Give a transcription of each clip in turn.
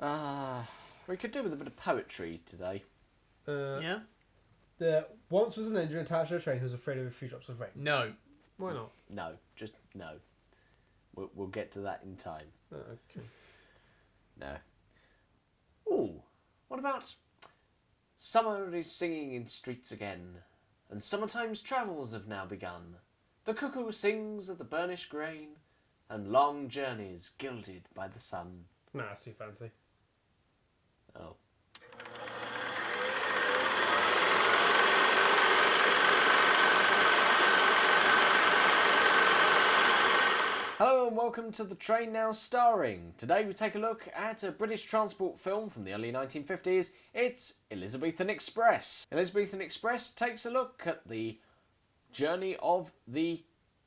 We could do with a bit of poetry today. Yeah? There once was an engine attached to a train who was afraid of a few drops of rain. No. Why not? No, just no. We'll get to that in time. Oh, okay. No. Ooh, what about... Summer is singing in streets again, and summertime's travels have now begun. The cuckoo sings of the burnished grain, and long journeys gilded by the sun. Nah, that's too fancy. Oh. Hello and welcome to The Train Now Starring. Today we take a look at a British transport film from the early 1950s. It's Elizabethan Express. Elizabethan Express takes a look at the journey of the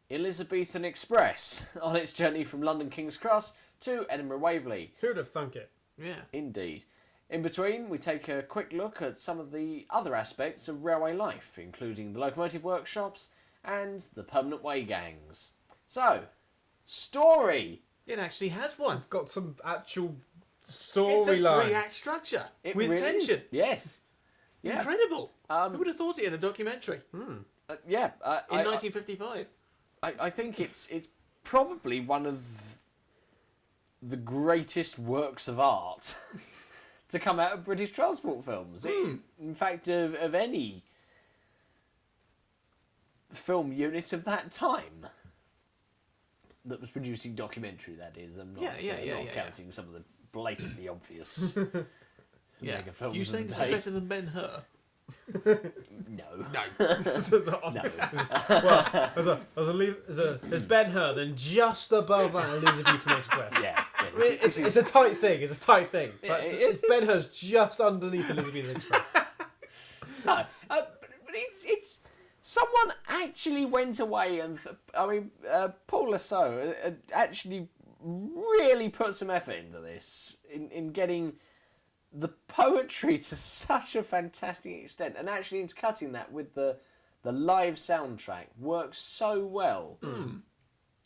Elizabethan Express on its journey from London King's Cross to Edinburgh Waverley. Who'd have thunk it? Yeah. Indeed. In between, we take a quick look at some of the other aspects of railway life, including the locomotive workshops and the permanent way gangs. So, story! It actually has one. It's got some actual It's a storyline. three-act structure It with really tension. is. Yes. Yeah. Incredible. Who would have thought it in a documentary In in 1955? I think it's probably one of the greatest works of art to come out of British transport films. In fact, of any film unit of that time that was producing documentary, that is. I'm not, not counting some of the blatantly obvious mega films You of saying the this day. is better than Ben-Hur? No. No. No. Well, as Ben-Hur, then just above that Elizabethan Express. Yeah. I mean, it's a tight thing. It's a tight thing. Yeah, But it's Ben-Hur's just underneath Elizabethan Express. No, but it's someone actually went away and Paul Lasso actually really put some effort into this in getting the poetry to such a fantastic extent, and actually into cutting that with the live soundtrack works so well.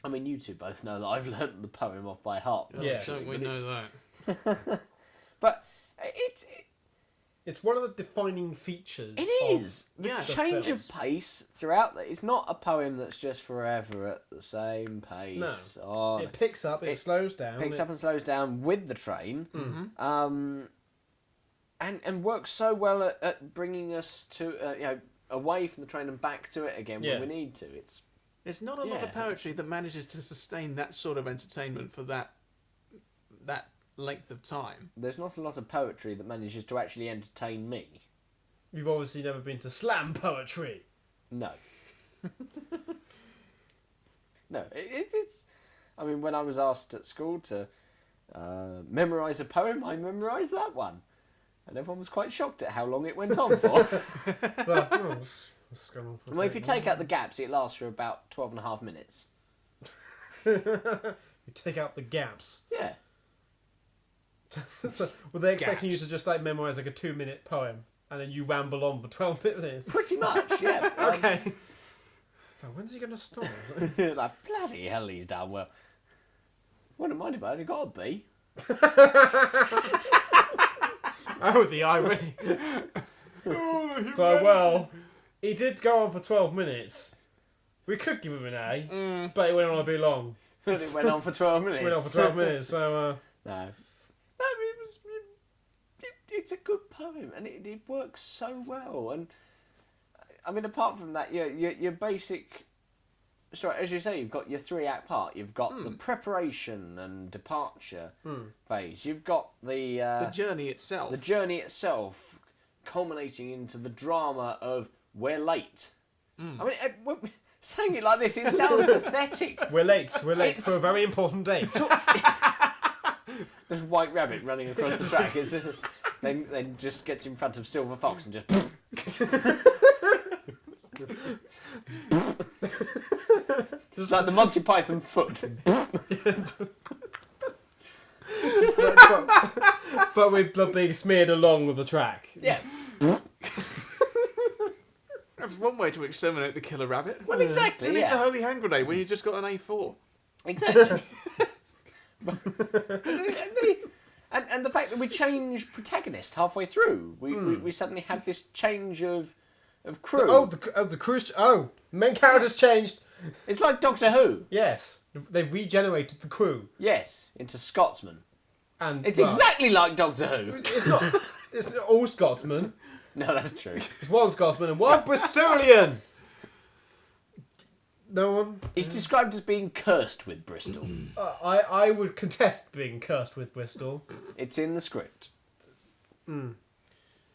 I mean, you two both know that I've learnt the poem off by heart. Yeah. Don't we know that? But It's one of the defining features. it of is. The yeah, change film. of pace throughout that. It's not a poem that's just forever at the same pace. No. Oh, It picks up, it slows down. picks up and slows down with the train. And works so well at bringing us to away from the train and back to it again when we need to. There's not a lot of poetry that manages to sustain that sort of entertainment for that length of time. There's not a lot of poetry that manages to actually entertain me. You've obviously never been to slam poetry. No. No, it's... I mean, when I was asked at school to memorise a poem, I memorised that one. And everyone was quite shocked at how long it went on for. But, what's going on for Well, if you take out the gaps, it lasts for about 12 and a half minutes. You take out the gaps. Yeah. So, were they expecting you to just like memorise like a 2-minute poem and then you ramble on for 12 minutes? Pretty much, yeah. Okay. So when's he going to stop? Like, bloody hell, he's done well. Wouldn't mind if I only got a B. Oh, the irony. So, well, he did go on for 12 minutes. We could give him an A, but it went on a bit long. But it went on for 12 minutes. It went on for 12 minutes, so... No. It's a good poem, and it works so well. And I mean, apart from that, your basic... Sorry, as you say, you've got your 3-act part. You've got the preparation and departure phase. You've got The journey itself. the journey itself, culminating into the drama of we're late. I mean, saying it like this, it sounds pathetic. We're late for a very important date. There's White Rabbit running across the track. Then just gets in front of Silver Fox and just... It's like the Monty Python foot. but with being smeared along with the track. Yeah. That's one way to exterminate the killer rabbit. Well, exactly. Who needs a holy hand grenade when you just got an A4? Exactly. And the fact that we changed protagonist halfway through, we suddenly had this change of crew. The cruise. Oh, main characters changed. It's like Doctor Who. Yes, they've regenerated the crew, Yes, into Scotsman. and It's exactly like Doctor Who. It's not. It's not all Scotsmen. No, that's true. It's one Scotsman and one Bristolian. No one. He's described as being cursed with Bristol. I would contest being cursed with Bristol. It's in the script.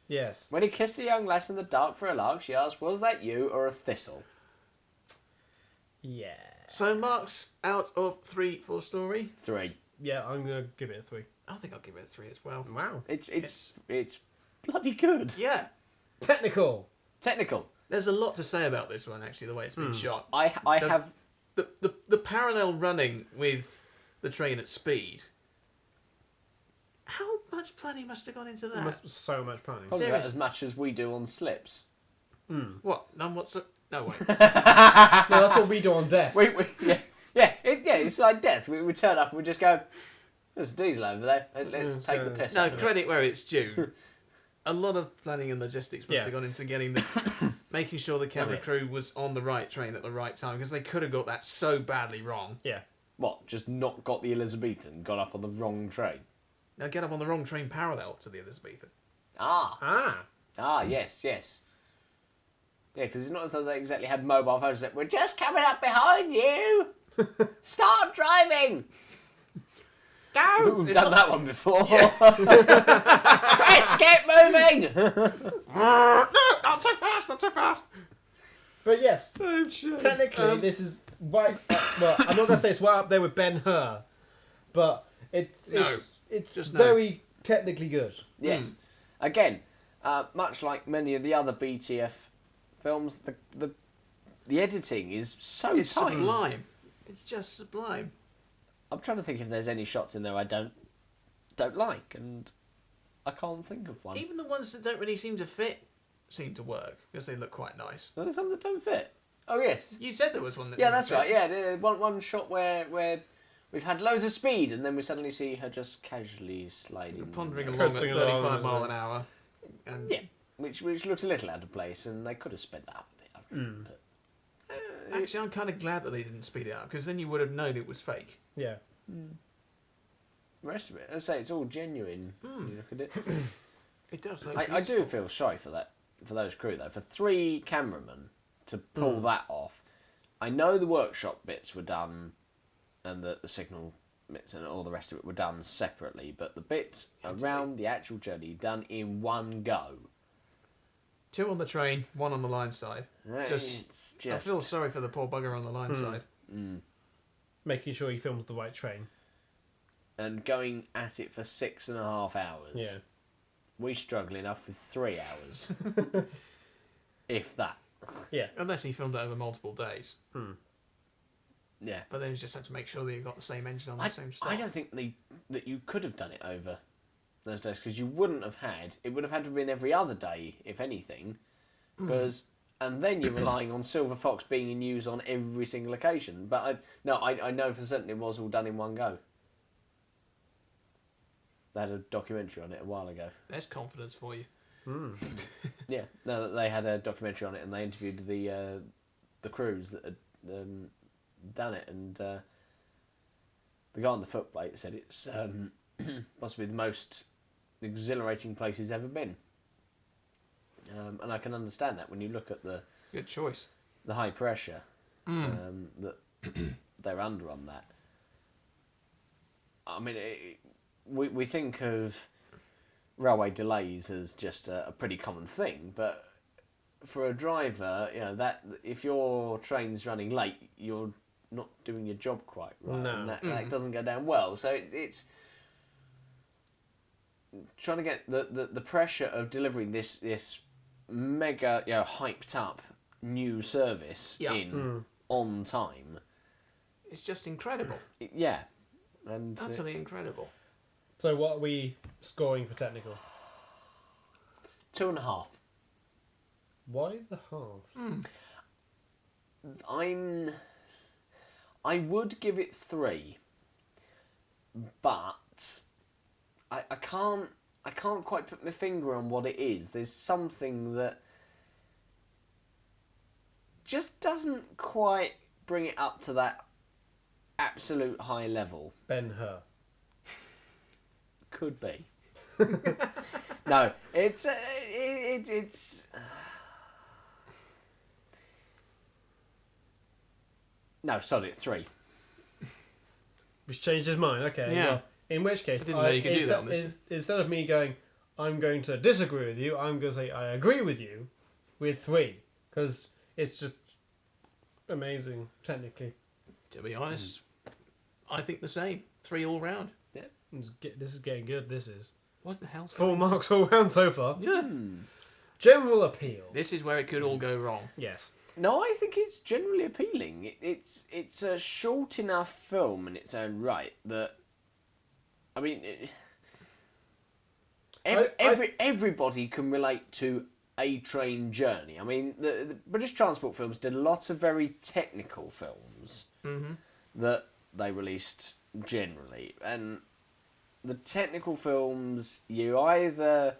Yes. When he kissed a young lass in the dark for a lark, she asked, "Was that you or a thistle?" Yeah. So marks out of 3 for story. 3. Yeah, I'm gonna give it a 3. I think I'll give it a 3 as well. Wow. It's bloody good. Yeah. Technical. Technical. There's a lot to say about this one, actually, the way it's been shot. I The- have. The parallel running with the train at speed. How much planning must have gone into There that? must be so much planning. Probably about Serious? as much as we do on slips. What? None whatsoever? No way. No, that's what we do on Death. It's like death. We turn up and we just go, "There's a diesel over there. Let's take the piss." No, out of it." credit where it's due. A lot of planning and logistics must Yeah. have gone into getting making sure the camera crew was on the right train at the right time, because they could have got that so badly wrong. Yeah. What? Just not got the Elizabethan, got up on the wrong train. Now get up on the wrong train parallel to the Elizabethan. Yes. Yeah, because it's not as though they exactly had mobile phones that "We're just coming up behind you. Start driving." Go! We've done that one before. Chris, get moving. No, not so fast, not so fast. But yes, Oh, shit. technically this is right. Well, I'm not gonna say it's right up there with Ben-Hur, but it's Just no. very technically good. Yes. Again, much like many of the other BTF films, the editing is so It's tight. sublime. It's just sublime. I'm trying to think if there's any shots in there I don't like, and I can't think of one. Even the ones that don't really seem to fit seem to work, because they look quite nice. No, there's some that don't fit. Oh yes. You said there was one that Yeah, didn't that's fit. right. Yeah, one shot where we've had loads of speed, and then we suddenly see her just casually sliding, Pondering along at Coasting along, 35 mile isn't an hour. And Yeah, which looks a little out of place, and they could have sped that up a bit. I reckon, but, Actually, I'm kind of glad that they didn't speed it up, because then you would have known it was fake. Yeah. the rest of it, as I say, it's all genuine. When you look at it. It does. I do feel sorry for those crew though. For 3 cameramen to pull that off. I know the workshop bits were done, and the signal bits and all the rest of it were done separately, but the bits around the actual journey done in one go. 2 on the train, 1 on the line side. It's I feel sorry for the poor bugger on the line side. Making sure he films the right train. And going at it for 6.5 hours. Yeah. We struggle enough with 3 hours, if that. Yeah. Unless he filmed it over multiple days. Yeah. But then you just have to make sure that you've got the same engine on the same stuff. I don't think that you could have done it over those days, because you wouldn't have had. It would have had to have been every other day, if anything, because and then you're relying on Silver Fox being in use on every single occasion. But I know for certain it was all done in one go. They had a documentary on it a while ago. There's confidence for you. Yeah, no, they had a documentary on it, and they interviewed the crews that had done it, and the guy on the footplate said it's possibly the most exhilarating place he's ever been. And I can understand that when you look at the Good choice. high pressure that they're under on that. I mean, we think of railway delays as just a pretty common thing, but for a driver, that if your train's running late, you're not doing your job quite right, No. and that doesn't go down well. So it's trying to get the pressure of delivering this mega hyped up new service on time. It's just incredible. Yeah, and Utterly incredible. So what are we scoring for technical? 2.5. Why the half? I would give it 3, but I can't quite put my finger on what it is. There's something that just doesn't quite bring it up to that absolute high level. Ben-Hur. Could be. No, it's no, sorry, 3. Which changed his mind. Okay. Yeah. Well, in which case, I didn't know you could do that on this. Instead of me going, I'm going to disagree with you, I'm going to say I agree with you with 3. Because it's just amazing, technically. To be honest, I think the same. 3 all round. This is getting good, this is. What the hell's Full marks all round so far. Yeah. General appeal. This is where it could all go wrong. Yes. No, I think it's generally appealing. It's a short enough film in its own right that, I mean, everybody can relate to a train journey. I mean, the British Transport Films did lots of very technical films that they released generally, and the technical films, you either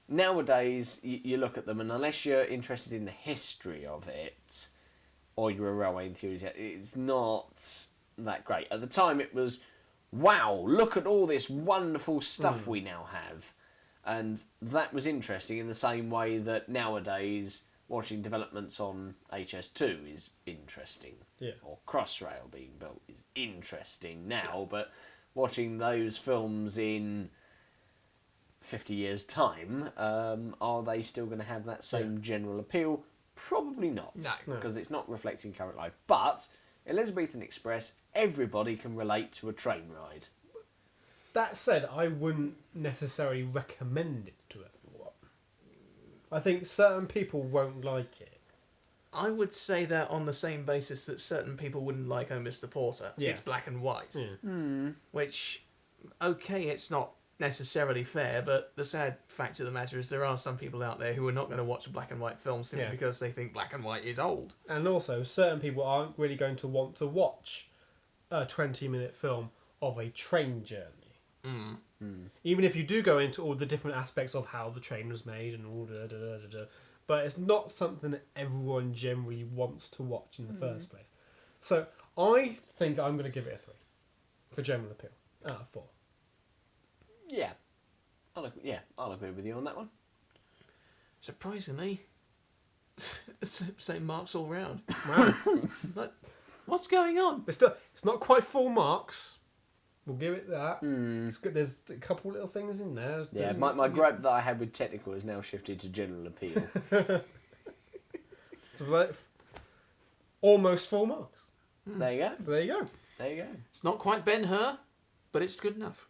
nowadays you look at them, and unless you're interested in the history of it or you're a railway enthusiast, it's not that great. At the time, it was, wow, look at all this wonderful stuff we now have. And that was interesting in the same way that nowadays watching developments on HS2 is interesting. Yeah. Or Crossrail being built is interesting now, but watching those films in 50 years' time, are they still going to have that same general appeal? Probably not. No. Because it's not reflecting current life. But Elizabethan Express, everybody can relate to a train ride. That said, I wouldn't necessarily recommend it to everyone. I think certain people won't like it. I would say that on the same basis that certain people wouldn't like Oh Mr. Porter. Yeah. It's black and white. Yeah. Which, okay, it's not necessarily fair, but the sad fact of the matter is there are some people out there who are not going to watch a black and white film simply because they think black and white is old. And also, certain people aren't really going to want to watch a 20-minute film of a train journey. Even if you do go into all the different aspects of how the train was made and all but it's not something that everyone generally wants to watch in the first place. So I think I'm going to give it a 3 for general appeal out of 4. Yeah. I'll agree with you on that one. Surprisingly, same marks all round. Wow. But what's going on? It's not quite full marks. We'll give it that. It's good. There's a couple little things in there. Yeah, my gripe that I had with technical has now shifted to general appeal. So like, almost full marks. There you go. So there you go. There you go. It's not quite Ben-Hur, but it's good enough.